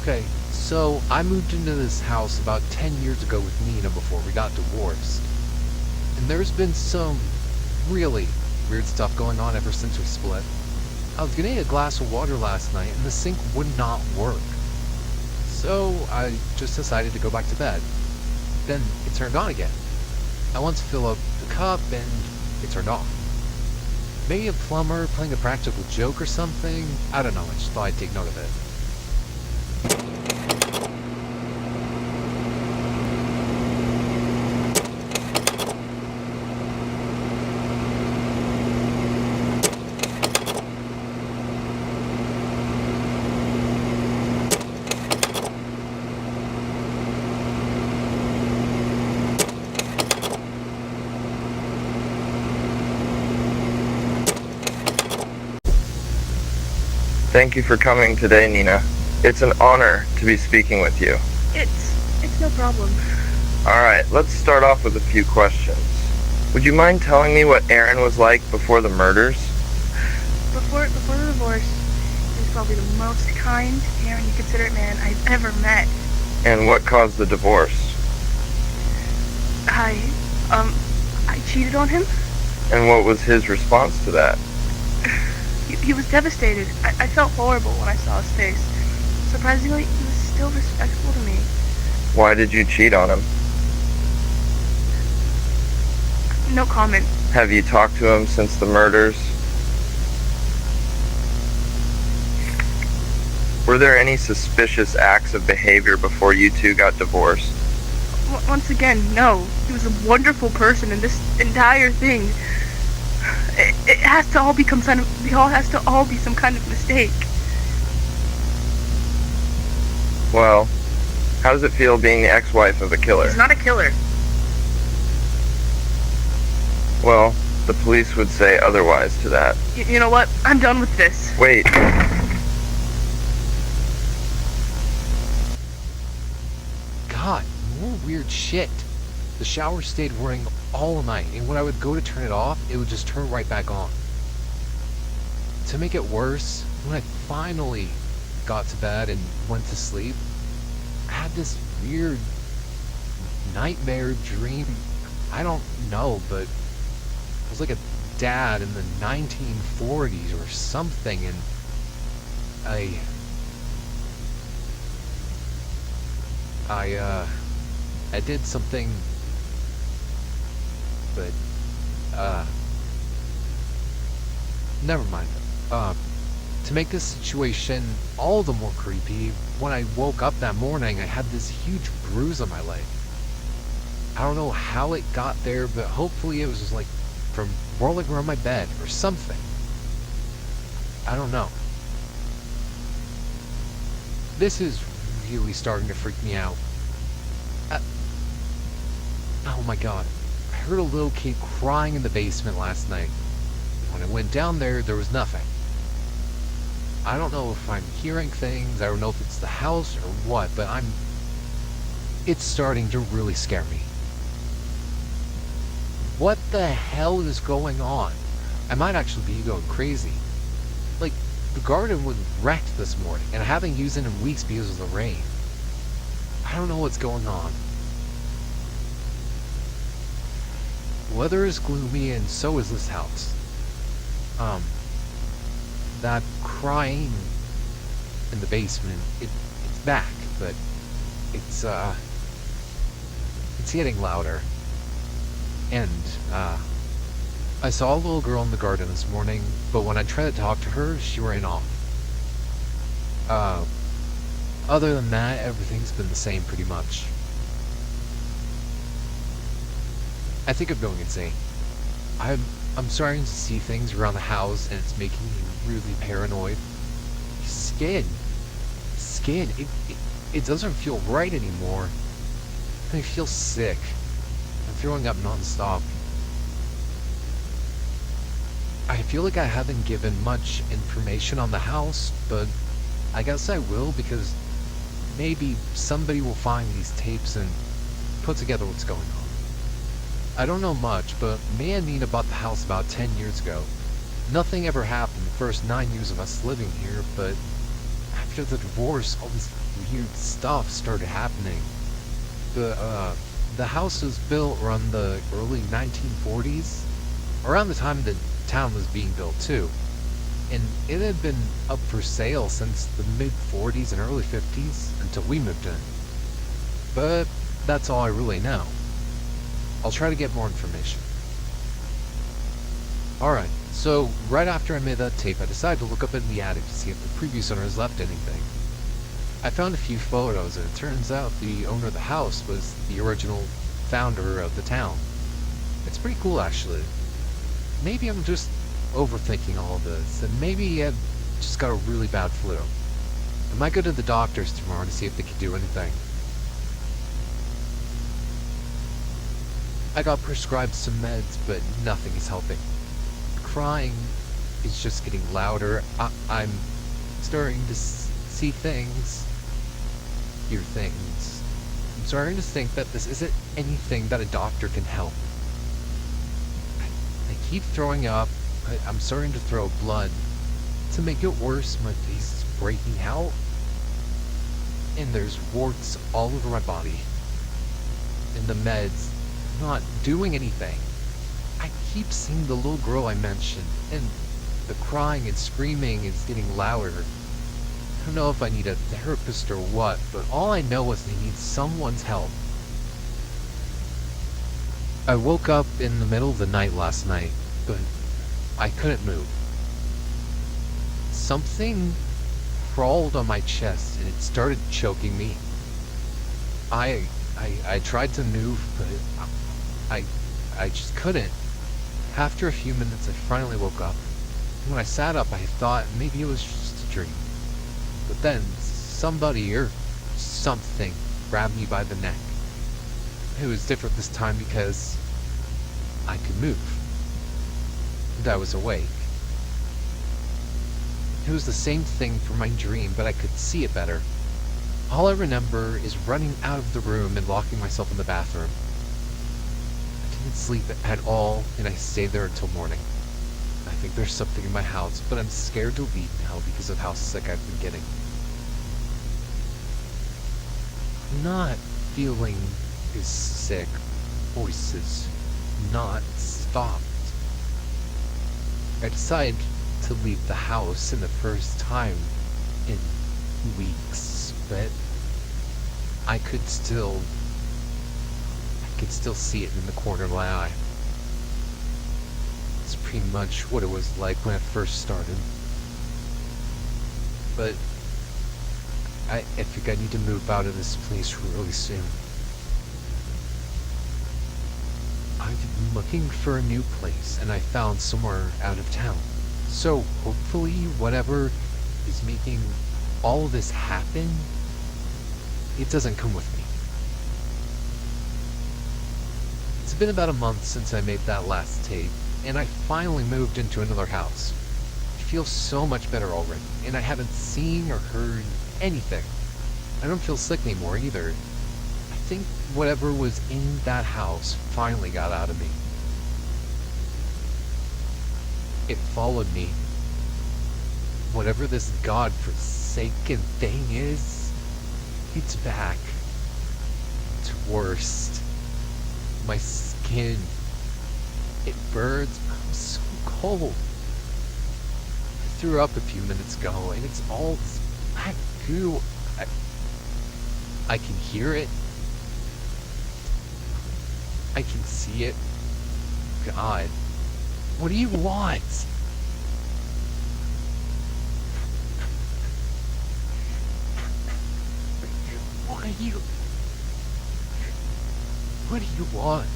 Okay, so I moved into this house about 10 years ago with Nina before we got divorced. And there's been some really weird stuff going on ever since we split. I was getting a glass of water last night and the sink would not work. So I just decided to go back to bed. Then it turned on again. I went to fill up the cup and it turned off. Maybe a plumber playing a practical joke or something? I don't know, I just thought I'd take note of it. Thank you for coming today, Nina. It's an honor to be speaking with you. It's no problem. Alright, let's start off with a few questions. Would you mind telling me what Aron was like before the murders? Before the divorce, he was probably the most kind, caring, and considerate man I've ever met. And what caused the divorce? I cheated on him. And what was his response to that? He was devastated. I felt horrible when I saw his face. Surprisingly, he was still respectful to me. Why did you cheat on him? No comment. Have you talked to him since the murders? Were there any suspicious acts of behavior before you two got divorced? Once again, no. He was a wonderful person, and this entire thing, it has to all become some kind of mistake. Well, how does it feel being the ex-wife of a killer? He's not a killer. Well, the police would say otherwise to that. You know what? I'm done with this. Wait. God, more weird shit. The shower stayed running all night, and when I would go to turn it off, it would just turn right back on. To make it worse, when I finally got to bed and went to sleep, I had this weird nightmare dream. I don't know, but it was like a dad in the 1940s or something, and I did something, but, never mind. To make this situation all the more creepy, when I woke up that morning, I had this huge bruise on my leg. I don't know how it got there, but hopefully it was just like from rolling around my bed or something. I don't know. This is really starting to freak me out. Oh my god. I heard a little kid crying in the basement last night. When I went down there, there was nothing. I don't know if I'm hearing things, I don't know if it's the house or what, but it's starting to really scare me. What the hell is going on? I might actually be going crazy. Like, the garden was wrecked this morning, and I haven't used it in weeks because of the rain. I don't know what's going on. Weather is gloomy, and so is this house. That crying in the basement, it's back, but it's getting louder. And, I saw a little girl in the garden this morning, but when I tried to talk to her, she ran off. Other than that, everything's been the same pretty much. I think I'm going insane. I'm starting to see things around the house, and it's making me really paranoid. Skin. It doesn't feel right anymore. I feel sick. I'm throwing up non-stop. I feel like I haven't given much information on the house, but I guess I will, because maybe somebody will find these tapes and put together what's going on. I don't know much, but me and Nina bought the house about 10 years ago. Nothing ever happened the first 9 years of us living here, but after after the divorce, all this weird stuff started happening. The house was built around the early 1940s, around the time the town was being built too. And it had been up for sale since the mid-40s and early 50s until we moved in. But that's all I really know. I'll try to get more information. Alright, so right after I made that tape, I decided to look up in the attic to see if the previous owners left anything. I found a few photos, and it turns out the owner of the house was the original founder of the town. It's pretty cool, actually. Maybe I'm just overthinking all of this, and maybe I've just got a really bad flu. I might go to the doctors tomorrow to see if they can do anything. I got prescribed some meds, but nothing is helping. Crying is just getting louder. I'm starting to see things, hear things. I'm starting to think that this isn't anything that a doctor can help. I keep throwing up. I'm starting to throw blood. To make it worse, my face is breaking out, and there's warts all over my body. And the meds not doing anything. I keep seeing the little girl I mentioned, and the crying and screaming is getting louder. I don't know if I need a therapist or what, but all I know is they need someone's help. I woke up in the middle of the night last night, but I couldn't move. Something crawled on my chest and it started choking me. I tried to move, but I just couldn't. After a few minutes, I finally woke up. When I sat up, I thought maybe it was just a dream. But then, somebody or something grabbed me by the neck. It was different this time because I could move. And I was awake. It was the same thing from my dream, but I could see it better. All I remember is running out of the room and locking myself in the bathroom. I didn't sleep at all, and I stayed there until morning. I think there's something in my house, but I'm scared to leave now because of how sick I've been getting. I'm not feeling is sick. Voices not stopped. I decided to leave the house in the first time in weeks, but I could still see it in the corner of my eye. It's pretty much what it was like when I first started. But I think I need to move out of this place really soon. I've been looking for a new place, and I found somewhere out of town. So hopefully whatever is making all this happen, it doesn't come with me. It's been about a month since I made that last tape, and I finally moved into another house. I feel so much better already, and I haven't seen or heard anything. I don't feel sick anymore either. I think whatever was in that house finally got out of me. It followed me. Whatever this godforsaken thing is, it's back. It's worse. My skin, it burns. I'm so cold. I threw up a few minutes ago, and it's all black goo. I can hear it. I can see it. God, what do you want? What do you want?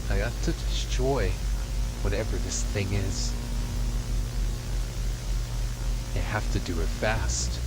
I have to destroy whatever this thing is. I have to do it fast.